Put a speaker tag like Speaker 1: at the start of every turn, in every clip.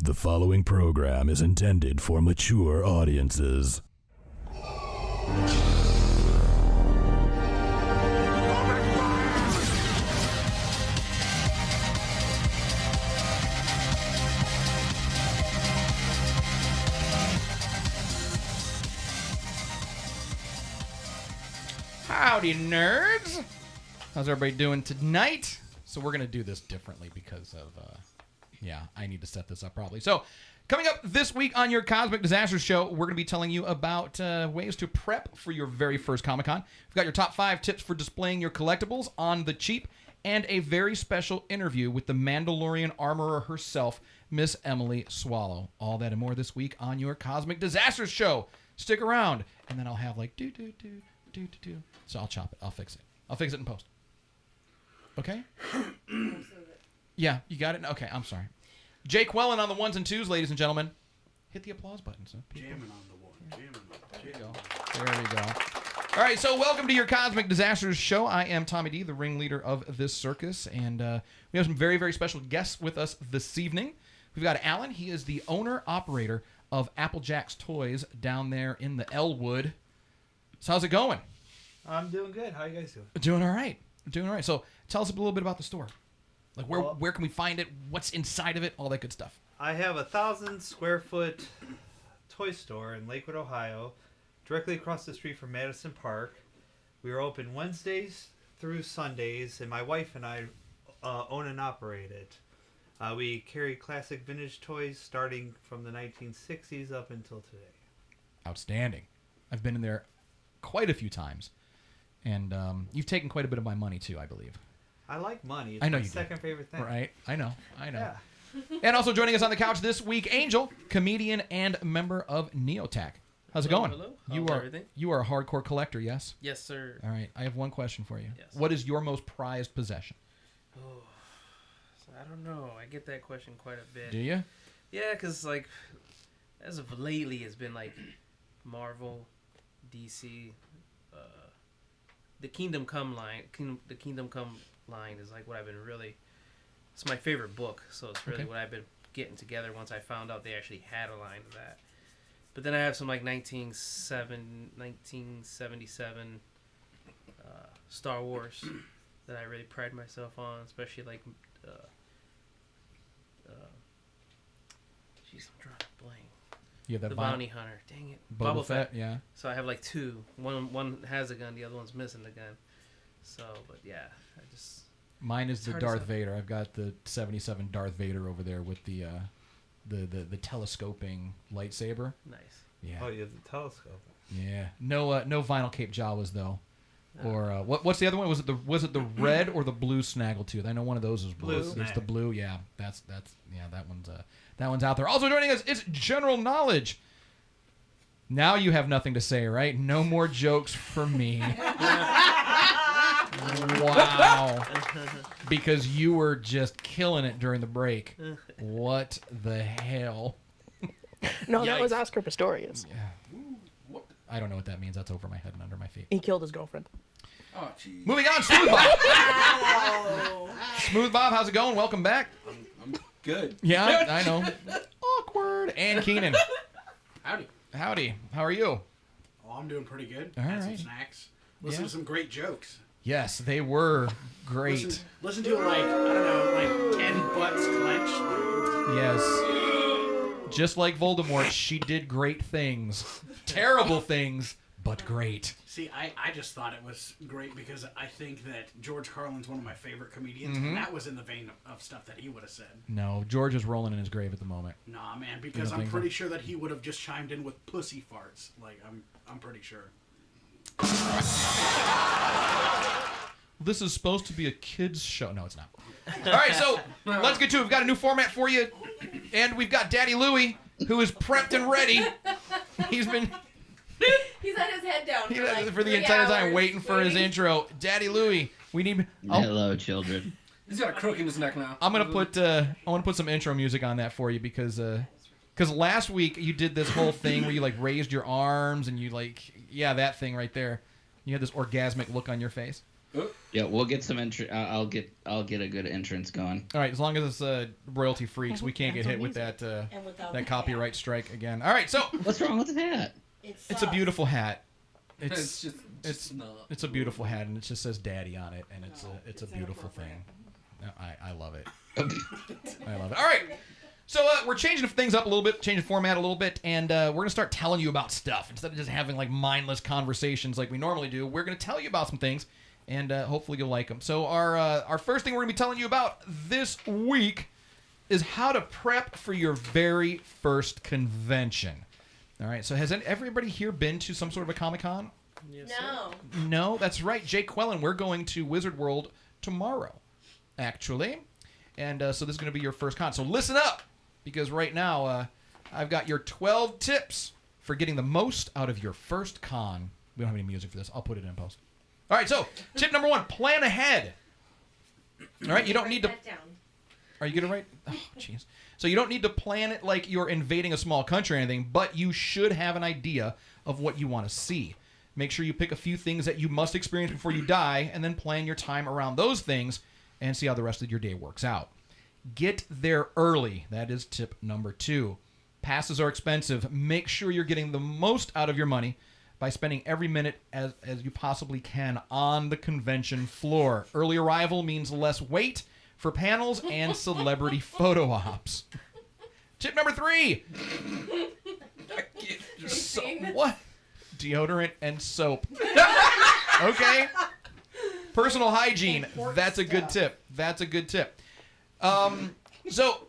Speaker 1: The following program is intended for mature audiences.
Speaker 2: Howdy, nerds! How's everybody doing tonight? So we're going to do this differently because of, I need to set this up properly. So, coming up this week on your Cosmic Disasters Show, we're going to be telling you about ways to prep for your very first Comic-Con. We've got your top 5 tips for displaying your collectibles on the cheap, and a very special interview with the Mandalorian armorer herself, Miss Emily Swallow. All that and more this week on your Cosmic Disasters Show. Stick around, and then I'll have like do-do-do. So I'll chop it. I'll fix it. I'll fix it in post. Okay? Yeah, you got it? Okay, I'm sorry. Jake Wellen on the ones and twos, ladies and gentlemen. Hit the applause button. So
Speaker 3: jamming on the one.
Speaker 2: There you go. There we go. All right, so welcome to your Cosmic Disasters Show. I am Tommy D, the ringleader of this circus, and we have some very, very special guests with us this evening. We've got Alan. He is the owner-operator of Applejack's Toys down there in the Elwood. So how's it going?
Speaker 3: I'm doing good. How you guys doing?
Speaker 2: Doing all right. Doing all right. So tell us a little bit about the store. Like where can we find it? What's inside of it? All that good stuff.
Speaker 3: I have 1,000 square foot toy store in Lakewood, Ohio, directly across the street from Madison Park. We are open Wednesdays through Sundays, and my wife and I own and operate it. We carry classic vintage toys starting from the 1960s up until today.
Speaker 2: Outstanding. I've been in there quite a few times, and you've taken quite a bit of my money too, I believe.
Speaker 3: I like money. It's
Speaker 2: I know
Speaker 3: my
Speaker 2: you
Speaker 3: second favorite thing.
Speaker 2: Right? I know.
Speaker 3: Yeah.
Speaker 2: And also joining us on the couch this week, Angel, comedian and member of Neotac. How's it going?
Speaker 4: Hello.
Speaker 2: You are a hardcore collector, yes?
Speaker 4: Yes, sir.
Speaker 2: All right. I have one question for you.
Speaker 4: Yes.
Speaker 2: What is your most prized possession?
Speaker 4: Oh, I don't know. I get that question quite a bit.
Speaker 2: Do you?
Speaker 4: Yeah, because like as of lately, it's been like Marvel, DC, the Kingdom Come line. The Kingdom Come line is like what I've been really. It's my favorite book, so it's really what I've been getting together. Once I found out they actually had a line of that, but then I have some like 1977 Star Wars that I really pride myself on, especially like. Jeez, I'm drawing a blank.
Speaker 2: You have that
Speaker 4: The Bounty Hunter. Dang it.
Speaker 2: Boba Fett, yeah.
Speaker 4: So I have like 2. One has a gun, the other one's missing the gun. So, but yeah, I just...
Speaker 2: Mine is the Darth Vader. I've got the 77 Darth Vader over there with the telescoping lightsaber.
Speaker 4: Nice.
Speaker 2: Yeah.
Speaker 3: Oh, you have the telescope.
Speaker 2: Yeah. No vinyl cape Jawas though. Or what's the other one? Was it the red or the blue snaggletooth? I know one of those is blue. It's the blue. Yeah, that one's out there. Also joining us is General Knowledge. Now you have nothing to say, right? No more jokes for me. Wow. Because you were just killing it during the break. What the hell?
Speaker 5: No, that was Oscar Pistorius.
Speaker 2: Yeah. I don't know what that means. That's over my head and under my feet.
Speaker 5: He killed his girlfriend.
Speaker 3: Oh, jeez.
Speaker 2: Moving on, Smooth Bob. Smooth Bob, how's it going? Welcome back.
Speaker 6: I'm good.
Speaker 2: Yeah, I know. Awkward. And Keenan.
Speaker 6: Howdy.
Speaker 2: Howdy. How are you?
Speaker 6: Oh, I'm doing pretty good.
Speaker 2: All
Speaker 6: Had
Speaker 2: right.
Speaker 6: some snacks. Listen to some great jokes.
Speaker 2: Yes, they were great.
Speaker 6: Listen to like, I don't know, like 10 butts clenched.
Speaker 2: Yes. Just like Voldemort, she did great things. Terrible things, but great.
Speaker 6: See, I just thought it was great because I think that George Carlin's one of my favorite comedians, and that was in the vein of stuff that he would have said.
Speaker 2: No, George is rolling in his grave at the moment.
Speaker 6: Nah, man, because I'm pretty sure that he would have just chimed in with pussy farts. Like, I'm pretty sure.
Speaker 2: This is supposed to be a kid's show. No, it's not. All right, so let's get to it. We've got a new format for you, and we've got Daddy Louie, who is prepped and ready. He's had
Speaker 7: his head down
Speaker 2: for the entire time waiting for his intro. Daddy Louie, we need.
Speaker 8: Hello, children.
Speaker 9: He's got a crook in his neck now.
Speaker 2: I want to put some intro music on that for you because last week you did this whole thing where you like raised your arms and you like that thing right there. You had this orgasmic look on your face.
Speaker 8: Yeah, we'll get some entry. I'll get a good entrance going.
Speaker 2: All right, as long as it's royalty free, so we can't get hit with that copyright strike again. All right, so
Speaker 8: what's wrong with the hat?
Speaker 2: It's a beautiful hat.
Speaker 9: It's
Speaker 2: a beautiful hat, and it just says "Daddy" on it, and it's a beautiful thing. I love it. I love it. All right. So we're changing things up a little bit, changing format a little bit, and we're going to start telling you about stuff. Instead of just having like mindless conversations like we normally do, we're going to tell you about some things, and hopefully you'll like them. So our first thing we're going to be telling you about this week is how to prep for your very first convention. All right, so has everybody here been to some sort of a Comic-Con?
Speaker 4: Yes,
Speaker 7: No.
Speaker 2: No, that's right. Jake Quellen, we're going to Wizard World tomorrow, actually. And so this is going to be your first con. So listen up, because right now I've got your 12 tips for getting the most out of your first con. We don't have any music for this. I'll put it in post. All right, so tip number 1, plan ahead. All right, you don't need to...
Speaker 7: Write that down.
Speaker 2: Are you going to write? Oh, jeez. So you don't need to plan it like you're invading a small country or anything, but you should have an idea of what you want to see. Make sure you pick a few things that you must experience before you die, and then plan your time around those things and see how the rest of your day works out. Get there early. That is tip number 2. Passes are expensive. Make sure you're getting the most out of your money by spending every minute as you possibly can on the convention floor. Early arrival means less wait for panels and celebrity photo ops. Tip number 3. What? Deodorant and soap. Okay. Personal hygiene. That's a good tip. That's a good tip. So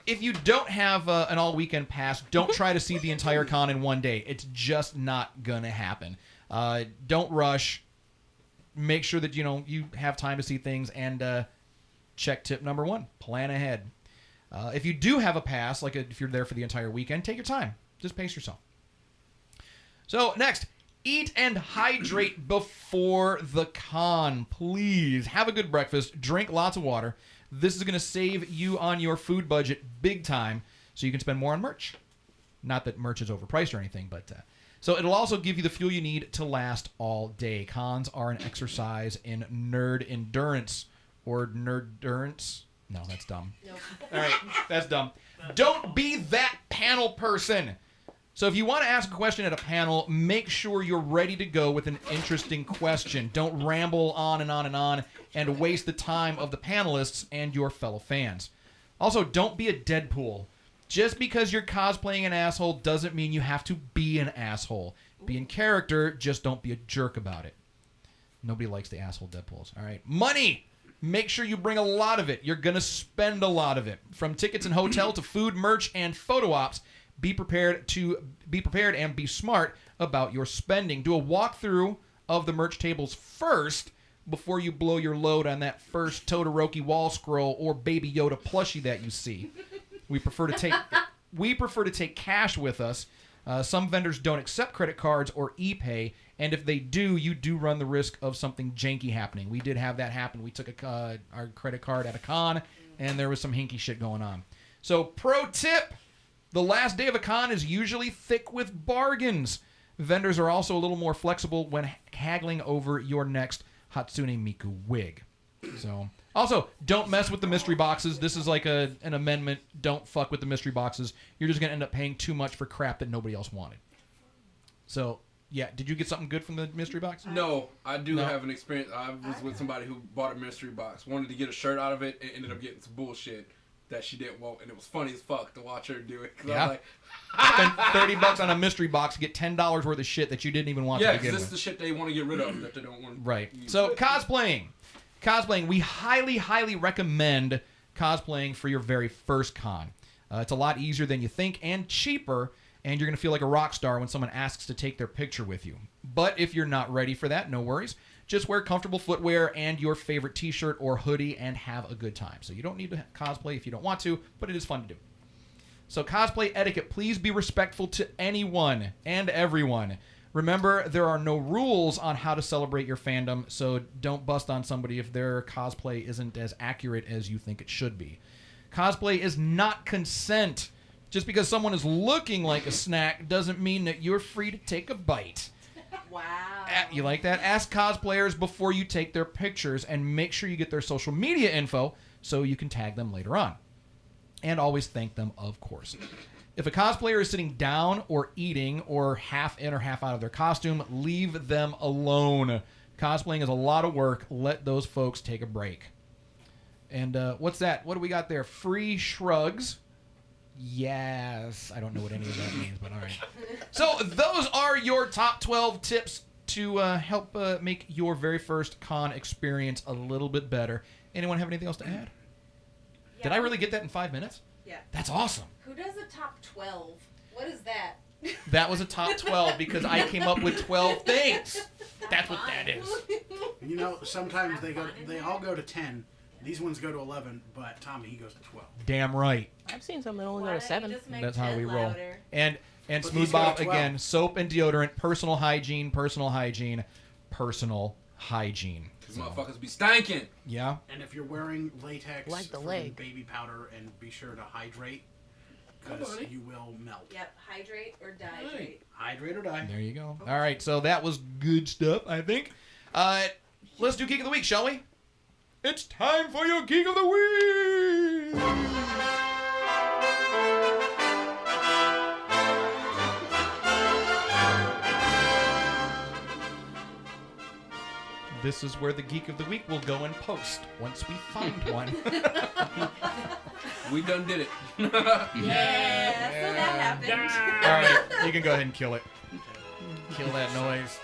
Speaker 2: if you don't have an all-weekend pass, don't try to see the entire con in one day. It's just not gonna happen. Don't rush. Make sure that you have time to see things, and check tip number 1. Plan ahead. If you do have a pass, like if you're there for the entire weekend, take your time. Just pace yourself. So next, eat and hydrate before the con. Please have a good breakfast. Drink lots of water. This is going to save you on your food budget big time, so you can spend more on merch. Not that merch is overpriced or anything, but so it'll also give you the fuel you need to last all day. Cons are an exercise in nerd endurance, or nerd-durance. No, that's dumb.
Speaker 7: Nope.
Speaker 2: All right, that's dumb. Don't be that panel person. So if you want to ask a question at a panel, make sure you're ready to go with an interesting question. Don't ramble on and on and on and waste the time of the panelists and your fellow fans. Also, don't be a Deadpool. Just because you're cosplaying an asshole doesn't mean you have to be an asshole. Be in character, just don't be a jerk about it. Nobody likes the asshole Deadpools. All right. Money! Make sure you bring a lot of it. You're going to spend a lot of it. From tickets and hotel to food, merch, and photo ops. Be prepared and be smart about your spending. Do a walkthrough of the merch tables first before you blow your load on that first Todoroki wall scroll or Baby Yoda plushie that you see. We prefer to take cash with us. Some vendors don't accept credit cards or e-pay, and if they do, you do run the risk of something janky happening. We did have that happen. We took our credit card at a con, and there was some hinky shit going on. So, pro tip. The last day of a con is usually thick with bargains. Vendors are also a little more flexible when haggling over your next Hatsune Miku wig. So, also, don't mess with the mystery boxes. This is like an amendment. Don't fuck with the mystery boxes. You're just going to end up paying too much for crap that nobody else wanted. So, yeah. Did you get something good from the mystery box?
Speaker 9: No, I do have an experience. I was with somebody who bought a mystery box, wanted to get a shirt out of it, and ended up getting some bullshit that she didn't want, and it was funny as fuck to watch her do it.
Speaker 2: Yeah.
Speaker 9: I was like,
Speaker 2: spend $30 on a mystery box to get $10 worth of shit that you didn't even want to begin with.
Speaker 9: Yeah, because this is the shit they want to get rid of that they don't want.
Speaker 2: Right. So cosplaying, we highly recommend cosplaying for your very first con. It's a lot easier than you think and cheaper, and you're gonna feel like a rock star when someone asks to take their picture with you. But if you're not ready for that, no worries. Just wear comfortable footwear and your favorite t-shirt or hoodie and have a good time. So you don't need to cosplay if you don't want to, but it is fun to do. So cosplay etiquette, please be respectful to anyone and everyone. Remember, there are no rules on how to celebrate your fandom, so don't bust on somebody if their cosplay isn't as accurate as you think it should be. Cosplay is not consent. Just because someone is looking like a snack doesn't mean that you're free to take a bite.
Speaker 7: Wow.
Speaker 2: You like that? Ask cosplayers before you take their pictures and make sure you get their social media info so you can tag them later on. And always thank them, of course. If a cosplayer is sitting down or eating or half in or half out of their costume, leave them alone. Cosplaying is a lot of work. Let those folks take a break. And what's that? What do we got there? Free shrugs. Yes. I don't know what any of that means, but all right. So those are your top 12 tips to help make your very first con experience a little bit better. Anyone have anything else to add?
Speaker 7: Yeah.
Speaker 2: Did I really get that in 5 minutes?
Speaker 7: Yeah.
Speaker 2: That's awesome.
Speaker 7: Who does a top 12? What is that?
Speaker 2: That was a top 12 because I came up with 12 things. That's what that is.
Speaker 6: You know, sometimes they all go to 10. These ones go to 11, but Tommy, he goes to 12.
Speaker 2: Damn right.
Speaker 5: I've seen some that only
Speaker 7: Why
Speaker 5: go to
Speaker 7: don't you
Speaker 5: 7.
Speaker 7: just make
Speaker 2: That's how
Speaker 7: 10
Speaker 2: we roll.
Speaker 7: louder?
Speaker 2: And
Speaker 6: But
Speaker 2: Smooth
Speaker 6: these go
Speaker 2: Bob
Speaker 6: to 12.
Speaker 2: again, soap and deodorant, personal hygiene, personal hygiene, personal hygiene.
Speaker 9: These motherfuckers be stanking.
Speaker 2: Yeah.
Speaker 6: And if you're wearing latex,
Speaker 5: Like the
Speaker 6: freaking
Speaker 5: leg.
Speaker 6: baby powder, and be sure to hydrate, because you will melt.
Speaker 7: Yep. Hydrate or dihydrate.
Speaker 6: Hydrate or die.
Speaker 2: There you go. All right, so that was good stuff, I think. Let's do Geek of the Week, shall we? It's time for your Geek of the Week! This is where the Geek of the Week will go and post once we find one.
Speaker 9: We done did it.
Speaker 7: Yeah, so that happened.
Speaker 2: All right, you can go ahead and kill it. Kill that noise.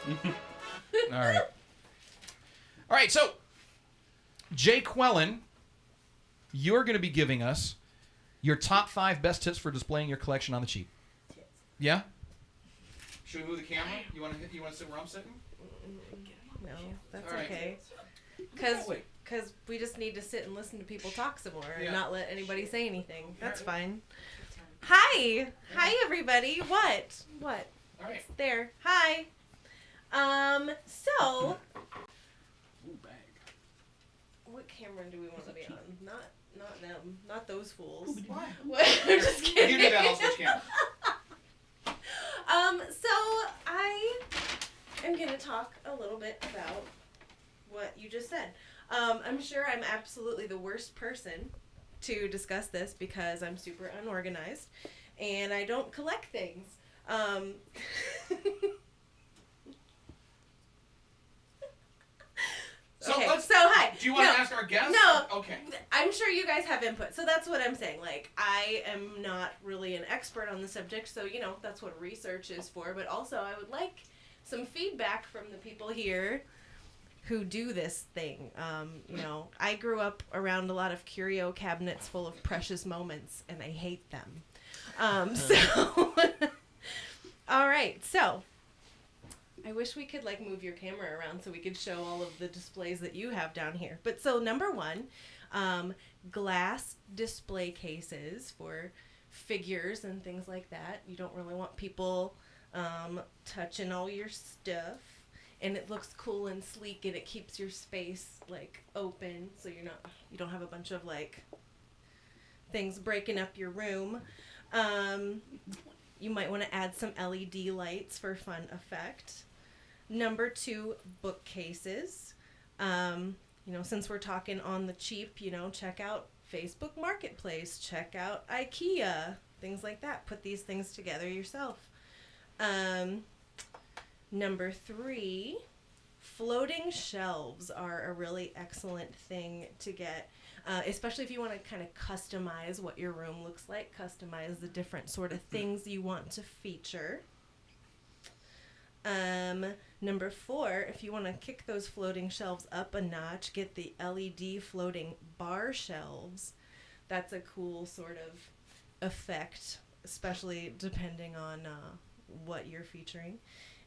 Speaker 2: All right. All right, so Jay Quellen, you're going to be giving us your top 5 best tips for displaying your collection on the cheap. Yeah? Should we move the camera? You want to sit where I'm sitting?
Speaker 7: No, that's
Speaker 2: All right.
Speaker 7: okay.
Speaker 2: Wait.
Speaker 7: Because we just need to sit and listen to people talk some more and
Speaker 2: Yeah.
Speaker 7: not let anybody say anything. That's fine. Hi. Hi, everybody. What?
Speaker 2: All right.
Speaker 7: There. Hi. So,
Speaker 6: Ooh, bag.
Speaker 7: what camera do we want to be on? Not them. Not those fools.
Speaker 2: What?
Speaker 7: What? I'm just kidding.
Speaker 2: You do that, I'll switch cameras.
Speaker 7: So I am going to talk a little bit about what you just said. I'm sure I'm absolutely the worst person to discuss this because I'm super unorganized and I don't collect things. Okay, so hi.
Speaker 2: Do you want
Speaker 7: No,
Speaker 2: to ask our guests?
Speaker 7: No.
Speaker 2: Okay.
Speaker 7: I'm sure you guys have input, so that's what I'm saying. Like, I am not really an expert on the subject, so, you know, that's what research is for. But also, I would like some feedback from the people here who do this thing. You know, I grew up around a lot of curio cabinets full of precious moments, and I hate them. So, all right, so I wish we could like move your camera around so we could show all of the displays that you have down here. But so number one, glass display cases for figures and things like that. You don't really want people touching all your stuff. And it looks cool and sleek and it keeps your space like open so you don't have a bunch of like things breaking up your room. You might want to add some LED lights for fun effect. Number two, bookcases. You know, since we're talking on the cheap, you know, check out Facebook Marketplace, check out IKEA, things like that. Put these things together yourself. Number three, floating shelves are a really excellent thing to get, especially if you want to kind of customize what your room looks like, customize the different sort of things you want to feature. Number four, if you want to kick those floating shelves up a notch, get the LED floating bar shelves. That's a cool sort of effect, especially depending on what you're featuring.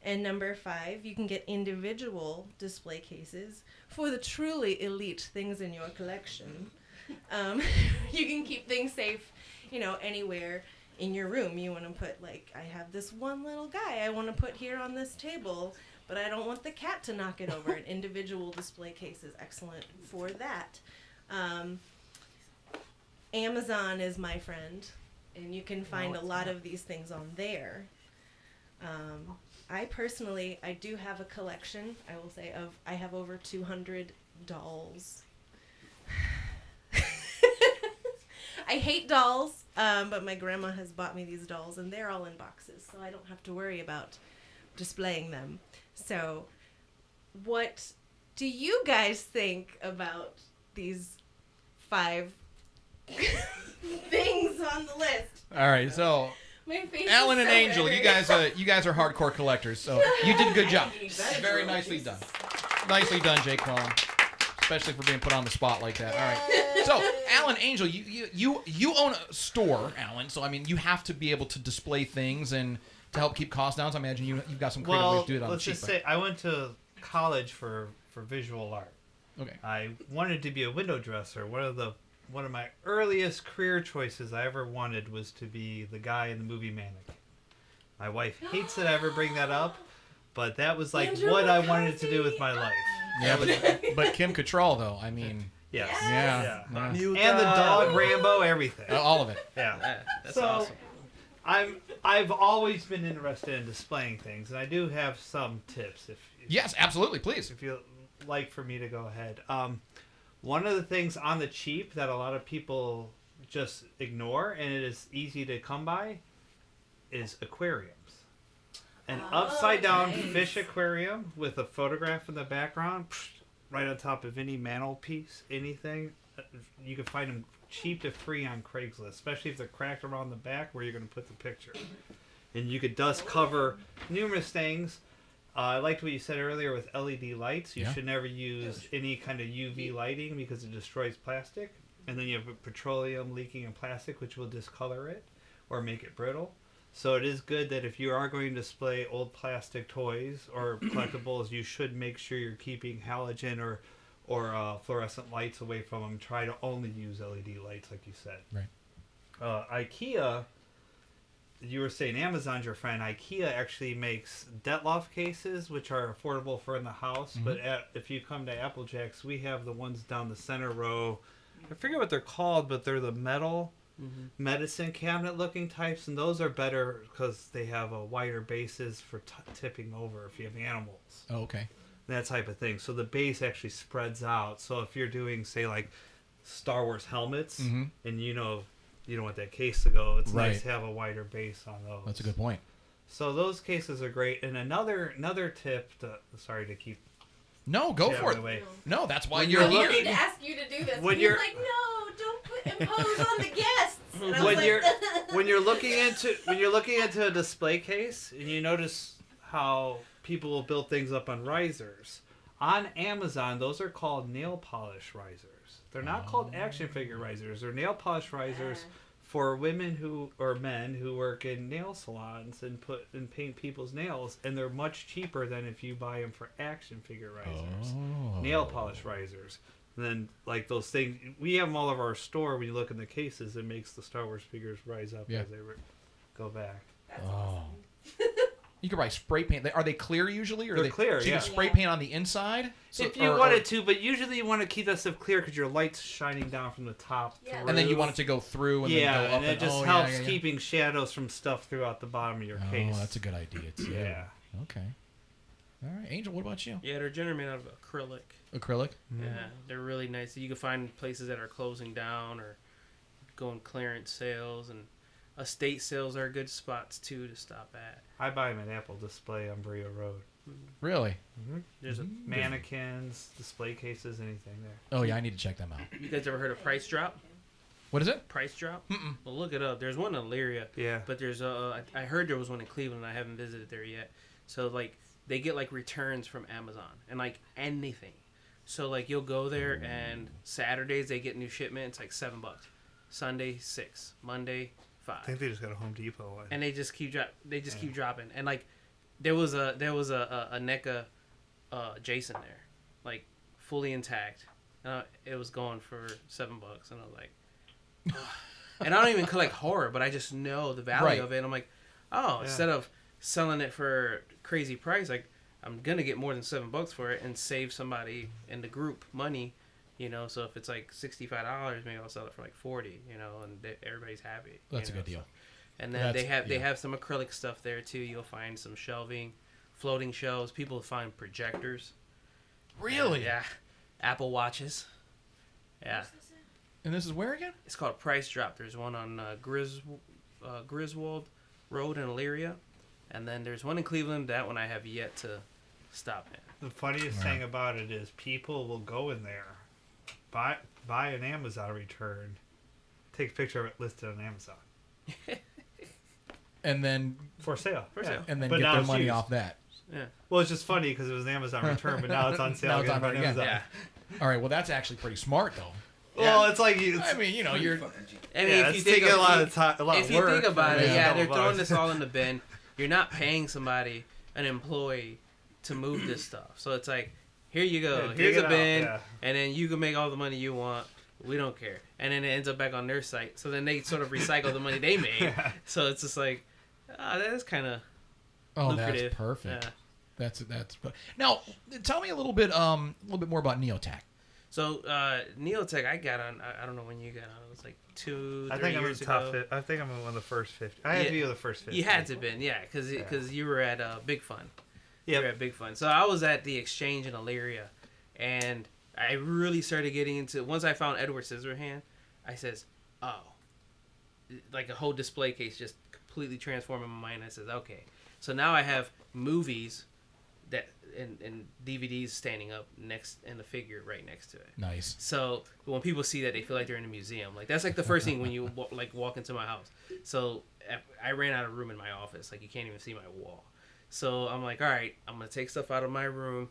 Speaker 7: And number five, you can get individual display cases for the truly elite things in your collection. You can keep things safe, you know, anywhere in your room. You want to put, like, I have this one little guy I want to put here on this table, but I don't want the cat to knock it over. An individual display case is excellent for that. Amazon is my friend, and you can find a lot of these things on there. I personally, I do have a collection, I will say, I have over 200 dolls. I hate dolls, but my grandma has bought me these dolls, and they're all in boxes, so I don't have to worry about displaying them. So, what do you guys think about these 5 things on the list?
Speaker 2: All right, so
Speaker 7: My face
Speaker 2: Alan
Speaker 7: is
Speaker 2: and
Speaker 7: so
Speaker 2: Angel,
Speaker 7: red.
Speaker 2: you guys are hardcore collectors, so you did a good job. Very nicely done. Nicely done, Jake Quillen. Especially for being put on the spot like that. All right. So, Alan, Angel, you own a store, Alan. So, I mean, you have to be able to display things and to help keep costs down. So, I imagine you've got some creative ways to do it on the
Speaker 3: let's
Speaker 2: cheap.
Speaker 3: just say I went to college for visual art.
Speaker 2: Okay.
Speaker 3: I wanted to be a window dresser. One of my earliest career choices I ever wanted was to be the guy in the movie Manic. My wife hates that I ever bring that up, but that was like
Speaker 7: Andrew
Speaker 3: what I
Speaker 7: McCarthy.
Speaker 3: wanted to do with my life.
Speaker 2: Yeah, but Kim Cattrall, though, I mean,
Speaker 3: Yes.
Speaker 2: yeah.
Speaker 3: And the dog Rambo, everything.
Speaker 2: All of it.
Speaker 3: Yeah.
Speaker 4: That's
Speaker 3: So,
Speaker 4: awesome.
Speaker 3: I've always been interested in displaying things, and I do have some tips if
Speaker 2: Yes, absolutely, please.
Speaker 3: if you like for me to go ahead. One of the things on the cheap that a lot of people just ignore, and it is easy to come by, is aquariums. An upside down
Speaker 7: nice.
Speaker 3: fish aquarium with a photograph in the background, right on top of any mantelpiece, anything. You can find them cheap to free on Craigslist, especially if they're cracked around the back where you're going to put the picture. And you could dust cover numerous things. I liked what you said earlier with LED lights. You
Speaker 2: Yeah.
Speaker 3: should never use any kind of UV lighting because it destroys plastic. And then you have petroleum leaking in plastic, which will discolor it or make it brittle. So it is good that if you are going to display old plastic toys or collectibles, you should make sure you're keeping halogen or fluorescent lights away from them. Try to only use LED lights, like you said.
Speaker 2: Right.
Speaker 3: IKEA, you were saying Amazon's your friend. IKEA actually makes Detloff cases, which are affordable for in the house.
Speaker 2: Mhm.
Speaker 3: But if you come to Applejack's, we have the ones down the center row. I forget what they're called, but they're the metal medicine cabinet looking types, and those are better because they have a wider bases for tipping over if you have animals.
Speaker 2: Oh, okay.
Speaker 3: That type of thing. So the base actually spreads out. So if you're doing, say, like Star Wars helmets,
Speaker 2: Mhm.
Speaker 3: and you don't want that case to go, it's
Speaker 2: Right.
Speaker 3: nice to have a wider base on those.
Speaker 2: That's a good point.
Speaker 3: So those cases are great. And another tip, sorry to keep
Speaker 2: No, go for
Speaker 3: the
Speaker 2: it.
Speaker 3: way.
Speaker 2: No, that's why
Speaker 3: When
Speaker 2: you're
Speaker 3: you're
Speaker 2: here.
Speaker 7: I wanted to ask you to do this.
Speaker 3: When
Speaker 7: He
Speaker 3: you're-
Speaker 7: was like, no, don't impose on the guests. And I was
Speaker 3: When
Speaker 7: like,
Speaker 3: you're when you're looking into a display case and you notice how people will build things up on risers. On Amazon, those are called nail polish risers. They're not called action figure risers. They're nail polish risers for women or men who work in nail salons and paint people's nails, and they're much cheaper than if you buy them for action figure risers.
Speaker 2: Oh.
Speaker 3: Nail polish risers. And then, like those things, we have them all over our store. When you look in the cases, it makes the Star Wars figures rise up
Speaker 2: Yeah.
Speaker 3: as they go back.
Speaker 7: That's
Speaker 2: Oh.
Speaker 7: awesome.
Speaker 2: You can buy spray paint. Are they clear usually? Or
Speaker 3: They're
Speaker 2: they,
Speaker 3: clear,
Speaker 2: So you
Speaker 3: yeah.
Speaker 2: can spray paint on the inside? So,
Speaker 3: If you
Speaker 2: or-
Speaker 3: wanted to, but usually you want to keep that stuff clear because your light's shining down from the top.
Speaker 7: Yeah.
Speaker 3: through.
Speaker 2: And then you want it to go through and then go up.
Speaker 3: and it just
Speaker 2: oh,
Speaker 3: helps
Speaker 2: yeah, yeah.
Speaker 3: keeping shadows from stuff throughout the bottom of your case.
Speaker 2: Oh, that's a good idea too.
Speaker 3: Yeah.
Speaker 2: Okay. All right, Angel. What about you?
Speaker 4: Yeah, they're generally made out of acrylic.
Speaker 2: Acrylic.
Speaker 4: Yeah, they're really nice. You can find places that are closing down or going clearance sales, and estate sales are good spots too to stop at.
Speaker 3: I buy them at Apple Display on Brea Road.
Speaker 2: Really?
Speaker 4: There's
Speaker 3: Mannequins, display cases, anything there.
Speaker 2: Oh yeah, I need to check them out.
Speaker 4: you guys ever heard of Price Drop?
Speaker 2: What is it?
Speaker 4: Price Drop?
Speaker 2: Mm-mm.
Speaker 4: Well, look it up. There's one in Elyria,
Speaker 3: Yeah.
Speaker 4: but there's I heard there was one in Cleveland. I haven't visited there yet. So like they get like returns from Amazon and like anything. So like you'll go there and Saturdays they get new shipment. It's like $7. Sunday $6. Monday
Speaker 3: I
Speaker 4: $5.
Speaker 3: think they just got a Home Depot one.
Speaker 4: And they just keep keep dropping. And like there was a NECA Jason there, like fully intact. It was going for $7, and I was like, and I don't even collect horror, but I just know the value
Speaker 2: Right.
Speaker 4: of it. I'm like, oh,
Speaker 3: Yeah.
Speaker 4: instead of selling it for crazy price, like I'm gonna get more than $7 for it and save somebody in the group money. You know, so if it's like $65, maybe I'll sell it for like $40. You know, and everybody's happy.
Speaker 2: That's
Speaker 4: you
Speaker 2: a
Speaker 4: know,
Speaker 2: good deal.
Speaker 4: so And then they have some acrylic stuff there too. You'll find some shelving, floating shelves. People find projectors.
Speaker 2: Really?
Speaker 4: Yeah. Apple Watches. Yeah.
Speaker 2: And this is where again?
Speaker 4: It's called Price Drop. There's one on Griswold Road in Elyria. And then there's one in Cleveland. That one I have yet to stop at.
Speaker 3: The funniest thing about it is people will go in there, buy an Amazon return, take a picture of it listed on Amazon.
Speaker 2: And then
Speaker 3: For sale.
Speaker 2: and then
Speaker 3: But
Speaker 2: get
Speaker 3: now
Speaker 2: their
Speaker 3: it's
Speaker 2: money
Speaker 3: used.
Speaker 2: off that.
Speaker 4: Yeah.
Speaker 3: Well, it's just funny because it was an Amazon return, but now it's on sale
Speaker 2: Now it's
Speaker 3: again
Speaker 2: on
Speaker 3: on
Speaker 2: again.
Speaker 3: Amazon.
Speaker 4: Yeah.
Speaker 2: All right. Well, that's actually pretty smart though.
Speaker 3: Well, it's like
Speaker 2: I mean, you know, you're.
Speaker 4: I mean,
Speaker 3: yeah,
Speaker 4: if you
Speaker 3: it's
Speaker 4: think
Speaker 3: taking a lot of
Speaker 4: if
Speaker 3: time, a lot of
Speaker 4: you
Speaker 3: work.
Speaker 4: think about
Speaker 3: for
Speaker 4: it,
Speaker 3: a
Speaker 4: yeah,
Speaker 3: couple
Speaker 4: they're throwing
Speaker 3: bucks.
Speaker 4: this all in the bin. You're not paying somebody, an employee, to move this stuff. So it's like, here you go.
Speaker 3: Yeah, dig
Speaker 4: Here's
Speaker 3: it
Speaker 4: a
Speaker 3: out,
Speaker 4: bin,
Speaker 3: yeah.
Speaker 4: and then you can make all the money you want. We don't care. And then it ends up back on their site. So then they sort of recycle the money they made. So it's just like, that is kind of lucrative.
Speaker 2: That's perfect.
Speaker 4: Yeah.
Speaker 2: That's now. Tell me a little bit more about Neotech.
Speaker 4: So Neotech, I got on. I don't know when you got on. It was like 2-3
Speaker 3: I think I'm in
Speaker 4: years
Speaker 3: the top
Speaker 4: ago.
Speaker 3: I think I'm in one of the first 50. I had to be in the first 50.
Speaker 4: You had to been, yeah, because you were at Big Fun.
Speaker 3: Yep.
Speaker 4: You were at Big Fun. So I was at the Exchange in Elyria, and I really started getting into. Once I found Edward Scissorhand, I says, "Oh, like a whole display case just completely transformed in my mind." I says, "Okay." So now I have movies that and DVDs standing up next and the figure right next to it.
Speaker 2: Nice.
Speaker 4: So when people see that, they feel like they're in a museum. Like that's like the first thing when you walk into my house. So I ran out of room in my office. Like you can't even see my wall. So I'm like, all right, I'm gonna take stuff out of my room,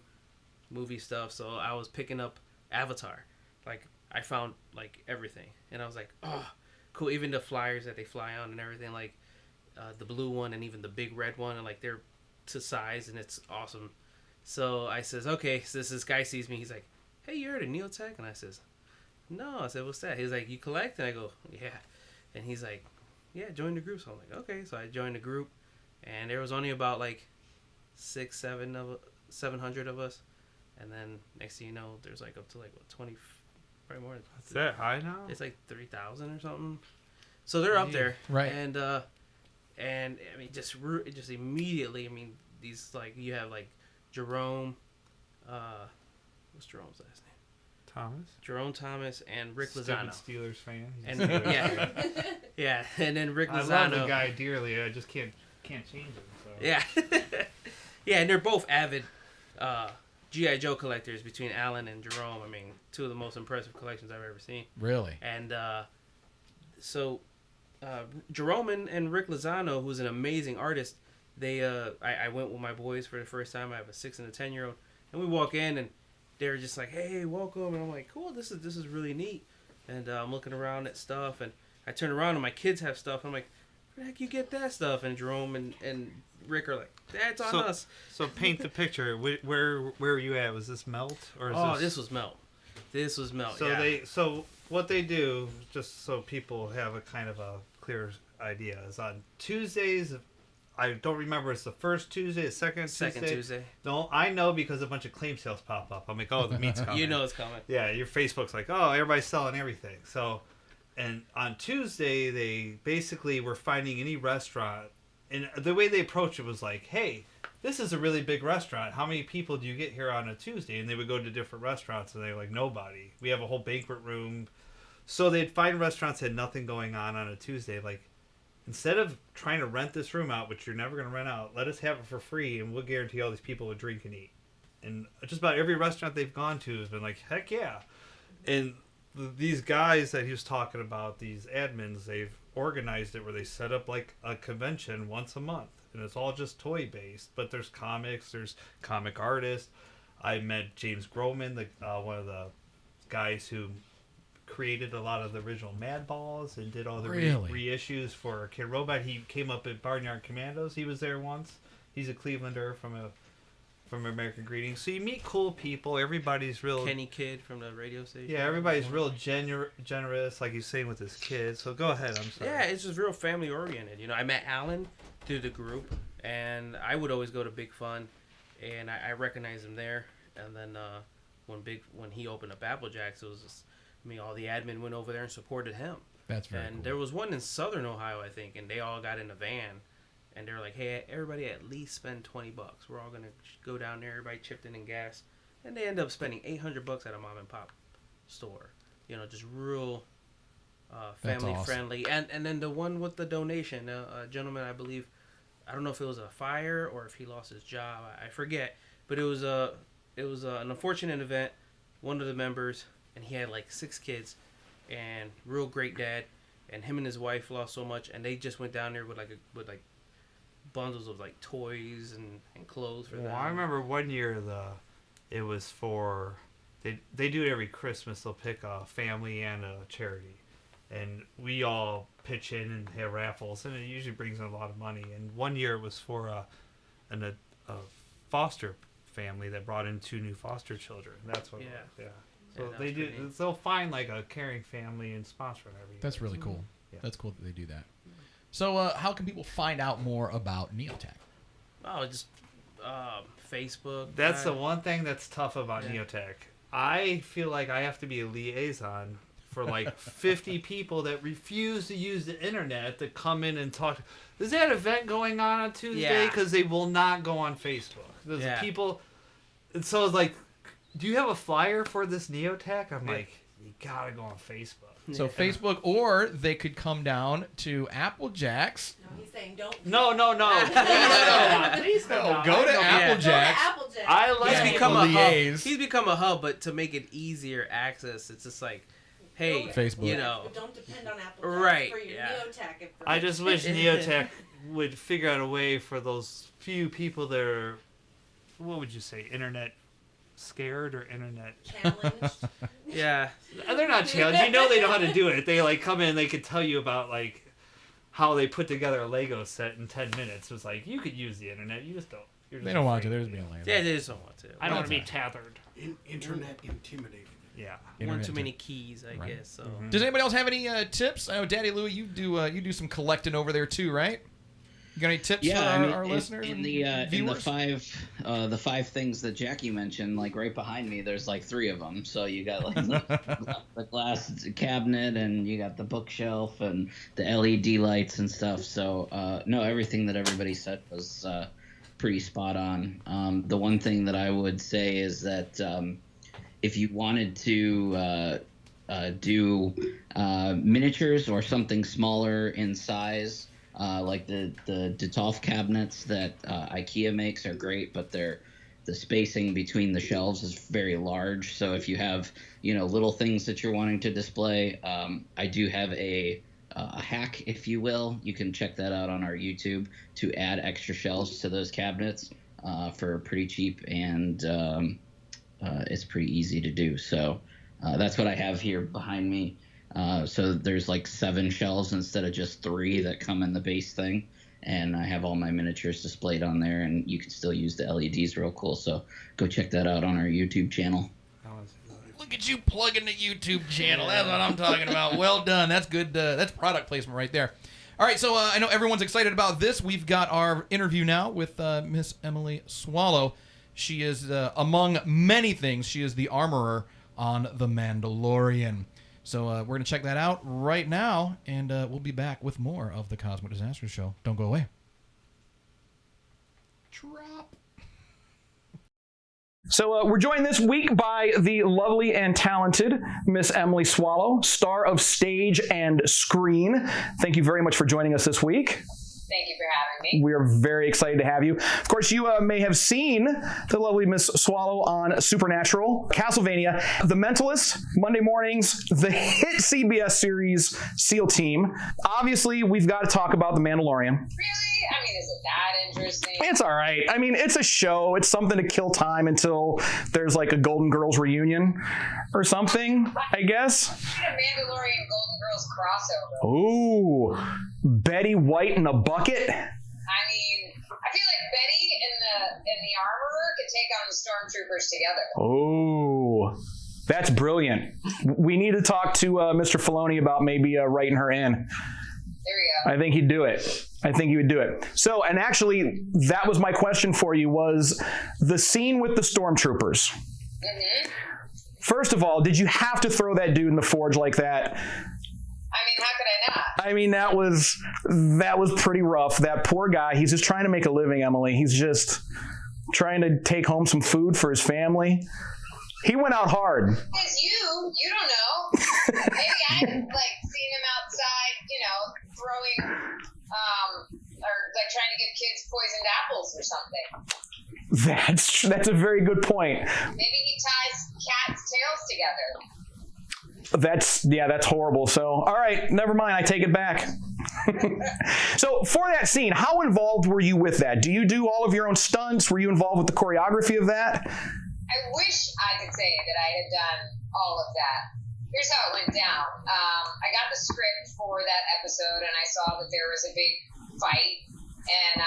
Speaker 4: movie stuff. So I was picking up Avatar. Like I found like everything, and I was like, oh, cool. Even the flyers that they fly on and everything, like the blue one and even the big red one, and like they're to size, and it's awesome. So I says, okay. So this guy sees me. He's like, hey, you heard of Neotech? And I says, no. I said, what's that? He's like, you collect? And I go, yeah. And he's like, yeah, join the group. So I'm like, okay. So I joined the group, and there was only about like 700 of us. And then next thing you know, there's like up to like what 20, probably more.
Speaker 3: Is that high now?
Speaker 4: It's like 3,000 or something. So they're up there,
Speaker 2: Right.
Speaker 4: And I mean, just immediately, I mean, these like you have like Jerome, what's Jerome's last name?
Speaker 3: Thomas.
Speaker 4: Jerome Thomas and Rick
Speaker 3: Stupid
Speaker 4: Lozano.
Speaker 3: Steelers fan. He's
Speaker 4: And
Speaker 3: a Steelers
Speaker 4: yeah,
Speaker 3: fan.
Speaker 4: yeah, and then Rick
Speaker 3: I
Speaker 4: Lozano.
Speaker 3: love the guy dearly. I just can't change him. So.
Speaker 4: Yeah, yeah, and they're both avid GI Joe collectors. Between Alan and Jerome, I mean, two of the most impressive collections I've ever seen.
Speaker 2: Really.
Speaker 4: And so Jerome and Rick Lozano, who's an amazing artist, they I went with my boys for the first time. I have a 6 and a 10-year-old, and we walk in and they're just like, hey, welcome, and I'm like, cool, this is really neat. And I'm looking around at stuff, and I turn around and my kids have stuff. I'm like, where the heck you get that stuff? And Jerome and Rick are like, that's on us.
Speaker 3: So paint the picture. Where were you at? Was this Melt or? Is
Speaker 4: This was Melt. This was Melt.
Speaker 3: So
Speaker 4: yeah.
Speaker 3: so what they do, just so people have a kind of a clear idea, is on Tuesdays. I don't remember. It's the first Tuesday, the second
Speaker 4: Tuesday.
Speaker 3: No, I know because a bunch of claim sales pop up. I'm like, oh, the meat's coming.
Speaker 4: You know it's coming.
Speaker 3: Yeah, your Facebook's like, oh, everybody's selling everything. So, and on Tuesday, they basically were finding any restaurant, and the way they approached it was like, hey, this is a really big restaurant. How many people do you get here on a Tuesday? And they would go to different restaurants, and they were like, nobody. We have a whole banquet room. So they'd find restaurants that had nothing going on a Tuesday. Like, instead of trying to rent this room out, which you're never going to rent out, let us have it for free, and we'll guarantee all these people will drink and eat. And just about every restaurant they've gone to has been like, heck yeah. And these guys that he was talking about, these admins, they've organized it where they set up like a convention once a month. And it's all just toy based. But there's comics, there's comic artists. I met James Groman, one of the guys who created a lot of the original Mad Balls and did all the reissues for Kid Robot. He came up at Barnyard Commandos. He was there once. He's a Clevelander from American Greetings. So you meet cool people. Everybody's real.
Speaker 4: Kenny Kid from the radio station.
Speaker 3: Yeah, everybody's real generous, like he's saying with his kids. So go ahead. I'm sorry.
Speaker 4: Yeah, it's just real family oriented. You know, I met Alan through the group, and I would always go to Big Fun, and I recognized him there. And then when he opened up Applejacks, it was just, I mean, all the admin went over there and supported him.
Speaker 2: That's very
Speaker 4: And
Speaker 2: cool.
Speaker 4: there was one in Southern Ohio, I think, and they all got in a van. And they were like, hey, everybody at least spend $20. We're all going to go down there. Everybody chipped in gas. And they end up spending $800 at a mom and pop store. You know, just real family friendly. And then the one with the donation, a gentleman, I believe, I don't know if it was a fire or if he lost his job. I forget. But it was an unfortunate event. One of the members, and he had like 6 kids, and real great dad. And him and his wife lost so much, and they just went down there with bundles of like toys and clothes for them.
Speaker 3: I remember one year it was for they do it every Christmas. They'll pick a family and a charity, and we all pitch in and have raffles, and it usually brings in a lot of money. And one year it was for a foster family that brought in 2 new foster children. That's what.
Speaker 4: Yeah.
Speaker 3: It was. Yeah. So
Speaker 4: Yeah,
Speaker 3: they do. They'll find like a caring family and sponsor it every year.
Speaker 2: That's really cool.
Speaker 3: Yeah.
Speaker 2: That's cool that they do that. So, how can people find out more about Neotech?
Speaker 4: Oh, just Facebook.
Speaker 3: That's the one thing that's tough about Neotech. I feel like I have to be a liaison for like 50 people that refuse to use the internet to come in and talk. Is that event going on Tuesday? Because they will not go on Facebook. There's people. And so it's like, do you have a flyer for this Neotech? I'm like, you gotta go on Facebook.
Speaker 2: So Facebook, or they could come down to Applejack's.
Speaker 7: No, he's saying don't.
Speaker 3: No. Please no.
Speaker 2: Go to Applejack's.
Speaker 3: I like
Speaker 4: He's become a hub. He's become a hub, but to make it easier access, it's just like, hey,
Speaker 2: Facebook.
Speaker 4: You know,
Speaker 7: But don't depend on Applejack's for your Neotech information.
Speaker 3: I just wish Neotech would figure out a way for those few people that are, what would you say, internet scared or internet
Speaker 7: challenged.
Speaker 4: Yeah,
Speaker 3: they're not challenged. You know they know how to do it. They like come in. They could tell you about like how they put together a Lego set in 10 minutes. It's like you could use the internet. You just don't.
Speaker 2: They don't want to. There's being lame.
Speaker 4: Yeah, they just don't want to.
Speaker 3: I don't want to be tethered.
Speaker 6: Internet intimidated.
Speaker 3: Yeah.
Speaker 4: One too many keys, I guess. So.
Speaker 3: Mm-hmm.
Speaker 2: Does anybody else have any tips? I know Daddy Louie, you do some collecting over there too, right? You got any tips for our listeners
Speaker 8: in
Speaker 2: and
Speaker 8: the
Speaker 2: viewers?
Speaker 8: the 5 things that Jackie mentioned, like right behind me, there's like 3 of them. So you got like the glass cabinet, and you got the bookshelf and the LED lights and stuff. So no, everything that everybody said was pretty spot on. The one thing that I would say is that if you wanted to do miniatures or something smaller in size, like the Detolf cabinets that IKEA makes are great, but the spacing between the shelves is very large. So if you have little things that you're wanting to display, I do have a hack, if you will. You can check that out on our YouTube to add extra shelves to those cabinets for pretty cheap, and it's pretty easy to do. So that's what I have here behind me. So there's like 7 shelves instead of just 3 that come in the base thing, and I have all my miniatures displayed on there, and you can still use the LEDs real cool. So go check that out on our YouTube channel.
Speaker 2: Look at you plugging the YouTube channel. That's what I'm talking about. Well done. That's good. That's product placement right there. All right, so I know everyone's excited about this. We've got our interview now with Miss Emily Swallow. She is, among many things, she is the armorer on The Mandalorian. So we're going to check that out right now, and we'll be back with more of the Cosmic Disaster Show. Don't go away. Drop. So we're joined this week by the lovely and talented Miss Emily Swallow, star of stage and screen. Thank you very much for joining us this week.
Speaker 10: Thank you for having me.
Speaker 2: We are very excited to have you. Of course, you may have seen the lovely Miss Swallow on Supernatural, Castlevania, The Mentalist, Monday mornings, the hit CBS series SEAL Team. Obviously, we've got to talk about The Mandalorian.
Speaker 10: Really? I mean, is it that interesting?
Speaker 2: It's all right. I mean, it's a show. It's something to kill time until there's like a Golden Girls reunion or something, I guess.
Speaker 10: We need a Mandalorian Golden Girls crossover.
Speaker 2: Ooh, Betty White in a bucket.
Speaker 10: I mean, I feel like Betty and the Armorer could take on the Stormtroopers together.
Speaker 2: Oh, that's brilliant. We need to talk to Mr. Filoni about maybe writing her in.
Speaker 10: There we go.
Speaker 2: I think he'd do it. I think he would do it. So, and actually, that was my question for you, was the scene with the Stormtroopers.
Speaker 10: Mm-hmm.
Speaker 2: First of all, did you have to throw that dude in the forge like that?
Speaker 10: I mean, how could
Speaker 11: I mean, that was pretty rough. That poor guy, he's just trying to make a living, Emily. He's just trying to take home some food for his family. He went out hard.
Speaker 10: Because you don't know. Maybe I've seen him outside, throwing, or like trying to give kids poisoned apples or something.
Speaker 11: That's a very good point.
Speaker 10: Maybe he ties cats' tails together.
Speaker 11: That's horrible. So, all right, never mind. I take it back. So for that scene, how involved were you with that? Do you do all of your own stunts? Were you involved with the choreography of that?
Speaker 10: I wish I could say that I had done all of that. Here's how it went down. I got the script for that episode, and I saw that there was a big fight, and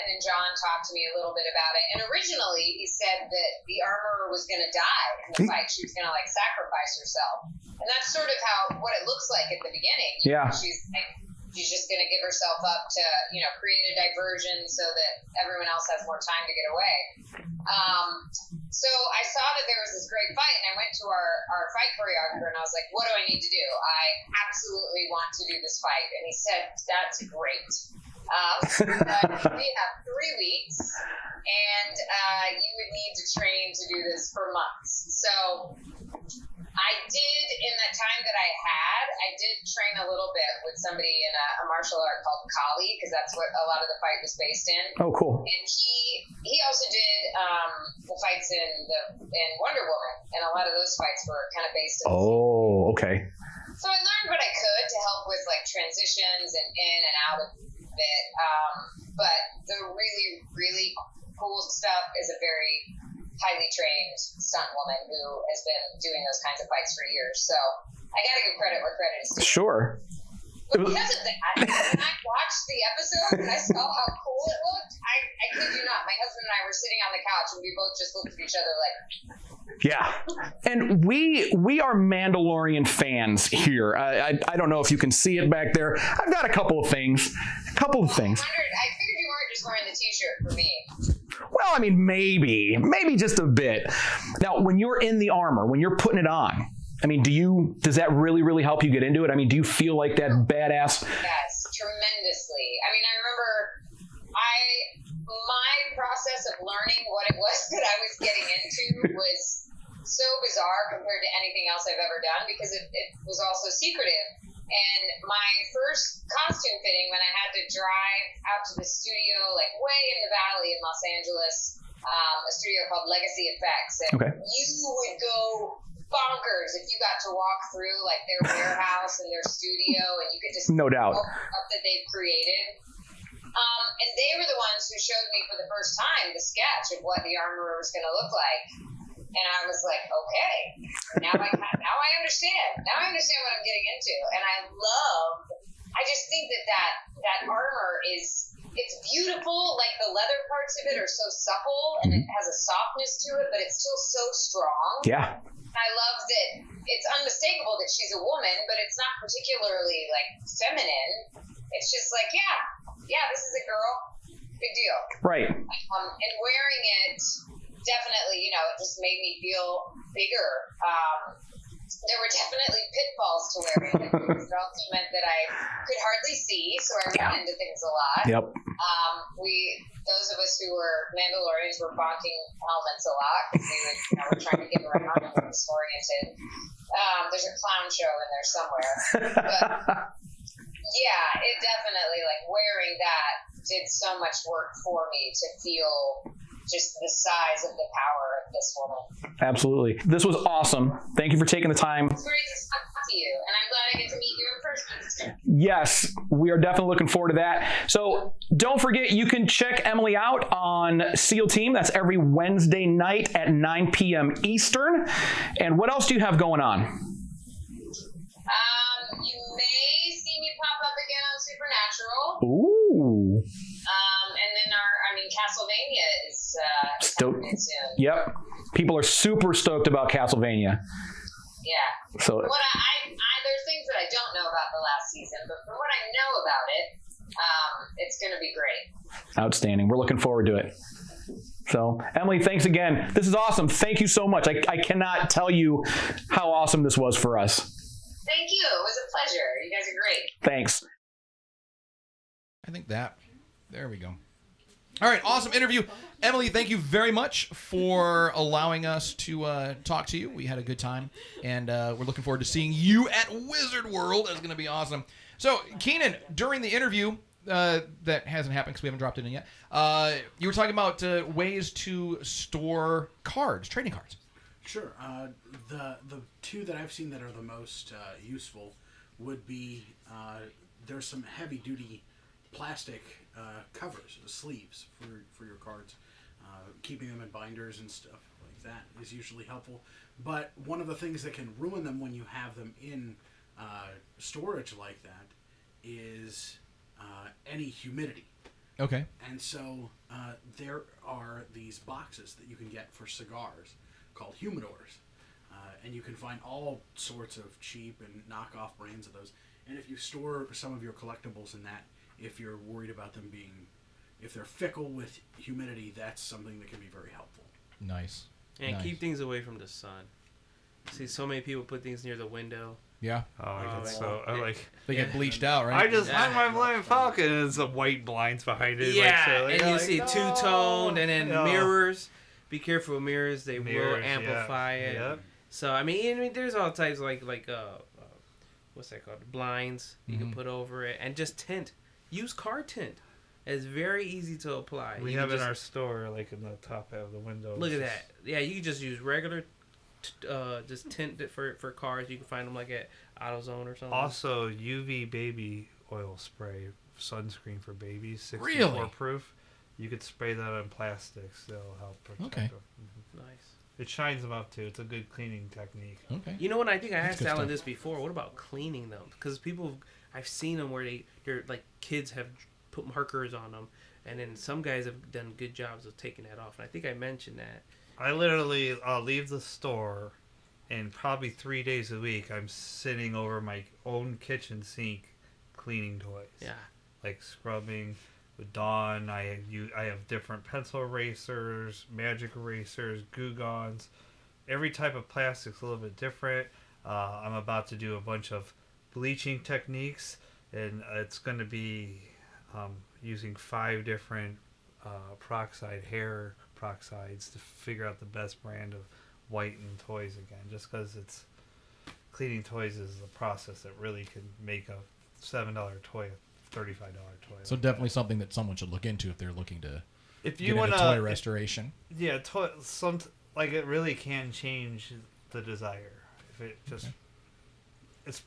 Speaker 10: then John talked to me a little bit about it. And originally, he said that the armorer was going to die in the fight. She was going to sacrifice herself, and that's sort of what it looks like at the beginning.
Speaker 11: Yeah.
Speaker 10: She's just going to give herself up to, create a diversion so that everyone else has more time to get away. So I saw that there was this great fight, and I went to our fight choreographer, and I was like, what do I need to do? I absolutely want to do this fight. And he said, that's great. But we have 3 weeks, and you would need to train to do this for months. So I did, in the time that I did train a little bit with somebody in a martial art called Kali, because that's what a lot of the fight was based in.
Speaker 11: Oh, cool.
Speaker 10: And he also did the fights in Wonder Woman, and a lot of those fights were kind of based in
Speaker 11: okay.
Speaker 10: So I learned what I could to help with transitions and in and out of it. But the really, really cool stuff is a very highly trained stunt woman who has been doing those kinds of fights for years. So I got to give credit where credit is due.
Speaker 11: Sure.
Speaker 10: But because of that, when I watched the episode and I saw how cool it looked, I kid you not, my husband and I were sitting on the couch and we both just looked at each other like...
Speaker 11: Yeah. And we are Mandalorian fans here. I don't know if you can see it back there. I've got a couple of things.
Speaker 10: I figured you weren't just wearing the t-shirt for me.
Speaker 11: Well, I mean, maybe just a bit. Now, when you're in the armor, when you're putting it on, I mean, does that really, really help you get into it? I mean, do you feel like that badass?
Speaker 10: Yes, tremendously. I mean, I remember my process of learning what it was that I was getting into was so bizarre compared to anything else I've ever done because it was also secretive. And my first costume fitting, when I had to drive out to the studio, way in the valley in Los Angeles, a studio called Legacy Effects, and you would go bonkers if you got to walk through their warehouse and their studio, and you could just
Speaker 11: no doubt
Speaker 10: stuff that they've created. And they were the ones who showed me for the first time the sketch of what the armorer was going to look like. And I was like, okay, now I understand. Now I understand what I'm getting into. And I just think that armor it's beautiful. The leather parts of it are so supple and it has a softness to it, but it's still so strong.
Speaker 11: Yeah.
Speaker 10: I love that it's unmistakable that she's a woman, but it's not particularly feminine. It's just this is a girl. Big deal.
Speaker 11: Right.
Speaker 10: And wearing it, definitely, it just made me feel bigger. There were definitely pitfalls to wearing it. It also meant that I could hardly see, so I ran into things a lot.
Speaker 11: Yep.
Speaker 10: Those of us who were Mandalorians were bonking helmets a lot because we were trying to get around and were disoriented. There's a clown show in there somewhere. But yeah, it definitely, wearing that did so much work for me to feel just the size of the power of this woman.
Speaker 11: Absolutely. This was awesome. Thank you for taking the time.
Speaker 10: It's great to talk to you, and I'm glad I get to meet you in person.
Speaker 11: Yes, we are definitely looking forward to that. So don't forget, you can check Emily out on SEAL Team. That's every Wednesday night at 9 p.m. Eastern. And what else do you have going on?
Speaker 10: You may see me pop up again on Supernatural.
Speaker 11: Ooh.
Speaker 10: And then Castlevania is coming soon.
Speaker 11: Yep. People are super stoked about Castlevania.
Speaker 10: Yeah.
Speaker 11: So
Speaker 10: there's things that I don't know about the last season, but from what I know about it, it's going to be great.
Speaker 11: Outstanding. We're looking forward to it. So, Emily, thanks again. This is awesome. Thank you so much. I cannot tell you how awesome this was for us.
Speaker 10: Thank you. It was a pleasure. You guys are great.
Speaker 11: Thanks.
Speaker 2: I think that. There we go. All right, awesome interview. Emily, thank you very much for allowing us to talk to you. We had a good time, and we're looking forward to seeing you at Wizard World. That's going to be awesome. So, Keenan, during the interview, that hasn't happened because we haven't dropped it in yet, you were talking about ways to store cards, trading cards.
Speaker 6: Sure. The two that I've seen that are the most useful would be there's some heavy-duty plastic covers, sleeves for your cards. Keeping them in binders and stuff like that is usually helpful. But one of the things that can ruin them when you have them in storage like that is any humidity.
Speaker 2: Okay.
Speaker 6: And so there are these boxes that you can get for cigars called humidors. And you can find all sorts of cheap and knockoff brands of those. And if you store some of your collectibles in that, if you're worried about them being, if they're fickle with humidity, that's something that can be very helpful.
Speaker 2: Nice.
Speaker 4: And
Speaker 2: nice.
Speaker 4: keep things away from the sun. See, so many people put things near the window.
Speaker 2: Yeah. They get bleached out, right?
Speaker 3: I just find my Millennium Falcon and it's a white blinds behind it.
Speaker 4: Yeah, and you see two-toned and then mirrors. Be careful with mirrors; they will amplify it. Yep. So I mean, there's all types like what's that called? Blinds you can put over it, and just tint. Use card tint. It's very easy to apply.
Speaker 3: We have in our store, like in the top half of the window.
Speaker 4: Look at that. Yeah, you can just use regular, just tint it for cars. You can find them like at AutoZone or something.
Speaker 3: Also, UV baby oil spray, sunscreen for babies, 64
Speaker 2: really?
Speaker 3: proof. You could spray that on plastics. They'll help protect them.
Speaker 4: Nice.
Speaker 3: It shines them up too. It's a good cleaning technique.
Speaker 2: Okay.
Speaker 4: You know what? I think I asked Alan this before. What about cleaning them? Because people, I've seen them where they're like kids have put markers on them, and then some guys have done good jobs of taking that off. And I think I mentioned that.
Speaker 3: I literally leave the store, and probably 3 days a week, I'm sitting over my own kitchen sink cleaning toys.
Speaker 4: Yeah.
Speaker 3: Like scrubbing. With Dawn, I have different pencil erasers, magic erasers, Goo Gons. Every type of plastic's a little bit different. I'm about to do a bunch of bleaching techniques, and it's going to be using 5 different hair peroxides to figure out the best brand of whiten toys again. Just because it's cleaning toys is a process that really can make a $7 toy $35 toy.
Speaker 2: So definitely something that someone should look into if they're looking to
Speaker 3: if you
Speaker 2: get
Speaker 3: want
Speaker 2: into toy restoration.
Speaker 3: Yeah, it really can change the desire. If it just, it's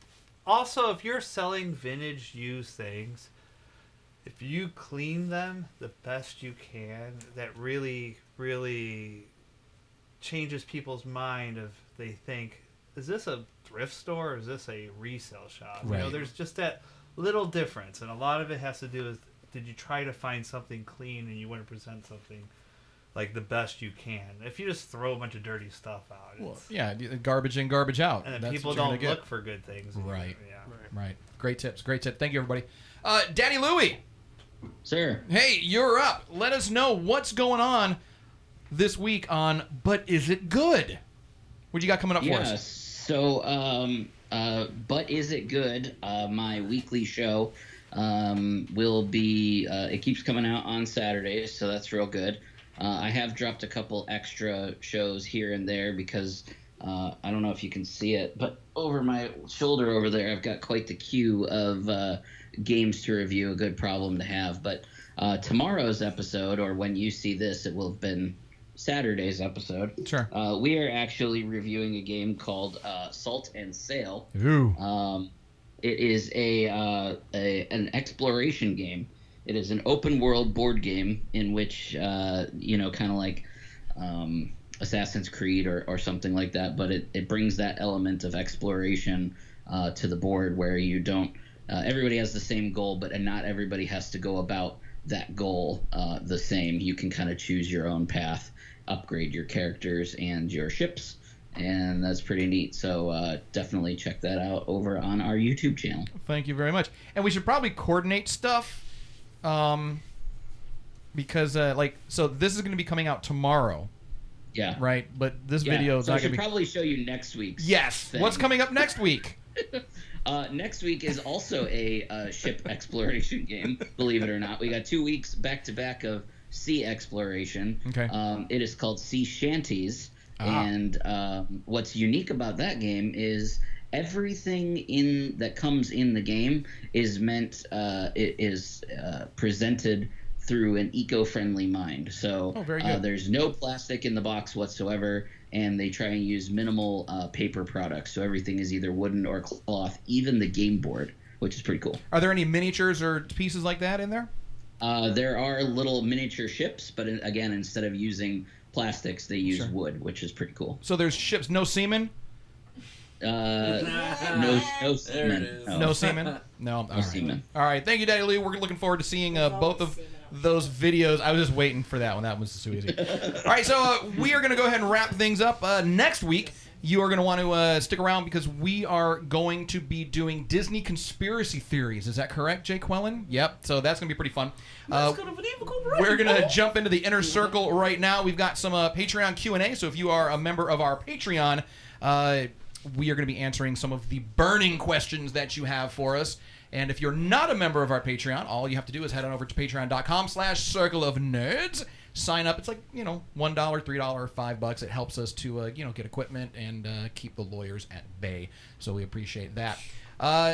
Speaker 3: also if you're selling vintage used things, if you clean them the best you can, that really changes people's mind. If they think, is this a thrift store or is this a resale shop?
Speaker 2: Right.
Speaker 3: You know, there's just that little difference, and a lot of it has to do with, did you try to find something clean and you want to present something like the best you can? If you just throw a bunch of dirty stuff out,
Speaker 2: garbage in, garbage out,
Speaker 3: and then people don't look for good things.
Speaker 2: Right.
Speaker 3: Yeah.
Speaker 2: Right. Great tips. Thank you, everybody. Daddy Louie,
Speaker 8: sir.
Speaker 2: Hey, you're up. Let us know what's going on this week on But Is It Good? What you got coming up for us?
Speaker 8: So, But Is It Good? My weekly show will be, it keeps coming out on Saturdays, so that's real good. I have dropped a couple extra shows here and there because I don't know if you can see it, but over my shoulder over there, I've got quite the queue of games to review, a good problem to have. But tomorrow's episode, or when you see this, it will have been Saturday's episode.
Speaker 2: Sure.
Speaker 8: We are actually reviewing a game called Salt and Sail.
Speaker 2: Ooh.
Speaker 8: It is an exploration game. It is an open world board game in which kind of like Assassin's Creed or something like that, but it brings that element of exploration to the board where you don't everybody has the same goal, but not everybody has to go about that goal the same. You can kind of choose your own path, upgrade your characters and your ships, and that's pretty neat. So definitely check that out over on our YouTube channel.
Speaker 2: Thank you very much. And we should probably coordinate stuff because so this is going to be coming out tomorrow.
Speaker 8: Yeah.
Speaker 2: Right? But this video is not going to be...
Speaker 8: probably show you next week's
Speaker 2: Yes.
Speaker 8: thing.
Speaker 2: What's coming up next week?
Speaker 8: Next week is also a ship exploration game, believe it or not. We got 2 weeks back-to-back of sea exploration.
Speaker 2: Okay.
Speaker 8: It is called Sea Shanties. And what's unique about that game is everything that comes in the game is presented through an eco-friendly mind. So
Speaker 2: very good.
Speaker 8: There's no plastic in the box whatsoever, and they try and use minimal paper products. So everything is either wooden or cloth, even the game board, which is pretty cool.
Speaker 2: Are there any miniatures or pieces like that in there?
Speaker 8: There are little miniature ships, but again, instead of using plastics, they use wood, which is pretty cool.
Speaker 2: So there's ships, no seamen?
Speaker 8: No semen.
Speaker 2: No semen? No.
Speaker 8: No semen.
Speaker 2: All right. Thank you, Daddy Lee. We're looking forward to seeing both of those videos. I was just waiting for that one. That was so easy. All right. So we are going to go ahead and wrap things up. Next week, you are going to want to stick around because we are going to be doing Disney conspiracy theories. Is that correct, Jake Quellen? Yep. So that's going to be pretty fun. We're going to jump into the inner circle right now. We've got some Patreon Q&A. So if you are a member of our Patreon, we are going to be answering some of the burning questions that you have for us. And if you're not a member of our Patreon, all you have to do is head on over to patreon.com/Circle of Nerds. Sign up. It's like, $1, $3, $5. It helps us to, get equipment and keep the lawyers at bay. So we appreciate that.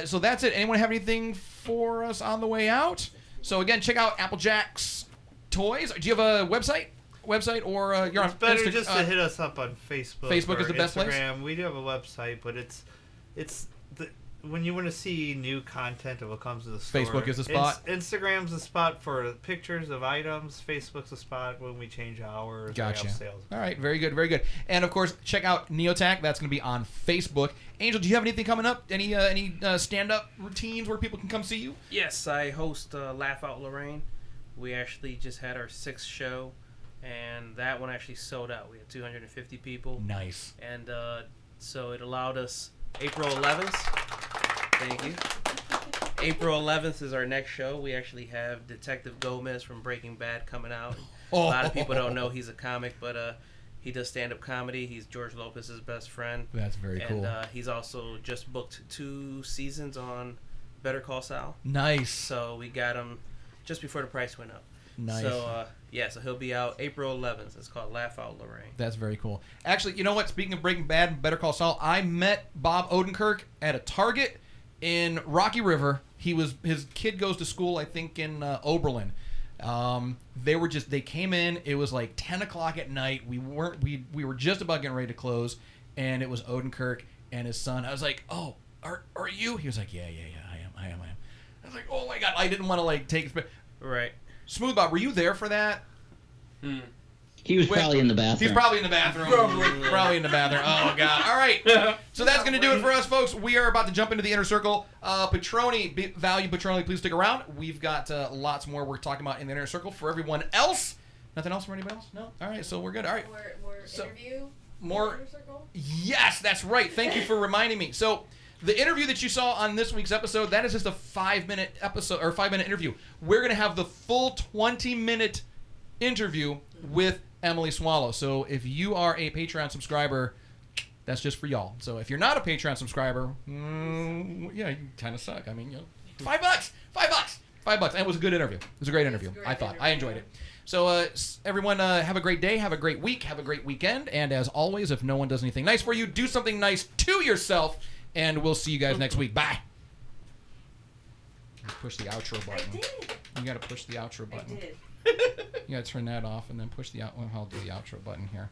Speaker 2: So that's it. Anyone have anything for us on the way out? So again, check out Applejack's Toys. Do you have a website? Or you're on
Speaker 3: better just to hit us up on Facebook.
Speaker 2: Facebook is the best
Speaker 3: Instagram.
Speaker 2: place.
Speaker 3: We do have a website, but when you want to see new content of what comes to the store,
Speaker 2: Facebook is the spot.
Speaker 3: Instagram's the spot for pictures of items. Facebook's the spot when we change hours.
Speaker 2: Gotcha.
Speaker 3: Or have sales.
Speaker 2: All right, very good, very good. And of course, check out Neotac. That's going to be on Facebook. Angel, do you have anything coming up? Any stand-up routines where people can come see you?
Speaker 4: Yes, I host Laugh Out Lorraine. We actually just had our 6th show, and that one actually sold out. We had 250 people.
Speaker 2: Nice.
Speaker 4: And so it allowed us April 11th. Thank you. April 11th is our next show. We actually have Detective Gomez from Breaking Bad coming out. A lot of people don't know he's a comic, but he does stand-up comedy. He's George Lopez's best friend.
Speaker 2: That's very cool.
Speaker 4: And he's also just booked 2 seasons on Better Call Saul.
Speaker 2: Nice.
Speaker 4: So we got him just before the price went up.
Speaker 2: Nice.
Speaker 4: So, so he'll be out April 11th. It's called Laugh Out Lorraine.
Speaker 2: That's very cool. Actually, you know what? Speaking of Breaking Bad and Better Call Saul, I met Bob Odenkirk at a Target in Rocky River. His kid goes to school, I think, in Oberlin. They came in. It was like 10 o'clock at night. We were just about getting ready to close, and it was Odenkirk and his son. I was like, "Oh, are you?" He was like, "Yeah, I am." I was like, "Oh my God!" I didn't want to take it.
Speaker 4: Right.
Speaker 2: Smooth Bob, were you there for that?
Speaker 8: He was probably in the bathroom.
Speaker 2: He's probably in the bathroom. Probably in the bathroom. Oh, God. All right. So that's going to do it for us, folks. We are about to jump into the inner circle. Patroni, Value Patroni, please stick around. We've got lots more we're talking about in the inner circle. For everyone else, nothing else from anybody else? No? All right. So we're good. All right.
Speaker 7: More interview?
Speaker 2: More.
Speaker 7: Inner circle?
Speaker 2: Yes, that's right. Thank you for reminding me. So the interview that you saw on this week's episode, that is just a 5-minute episode or 5-minute interview. We're going to have the full 20-minute interview with Emily Swallow. So if you are a Patreon subscriber, that's just for y'all. So if you're not a Patreon subscriber, you kind of suck. I mean, $5. And it was a good interview. It was a great interview. I thought. I enjoyed it. So everyone, have a great day. Have a great week. Have a great weekend. And as always, if no one does anything nice for you, do something nice to yourself. And we'll see you guys next week. Bye. Push the outro button.
Speaker 7: I did.
Speaker 2: You got to push the outro button.
Speaker 7: I did.
Speaker 2: You got to turn that off and then push the out. Well, I'll do the outro button here.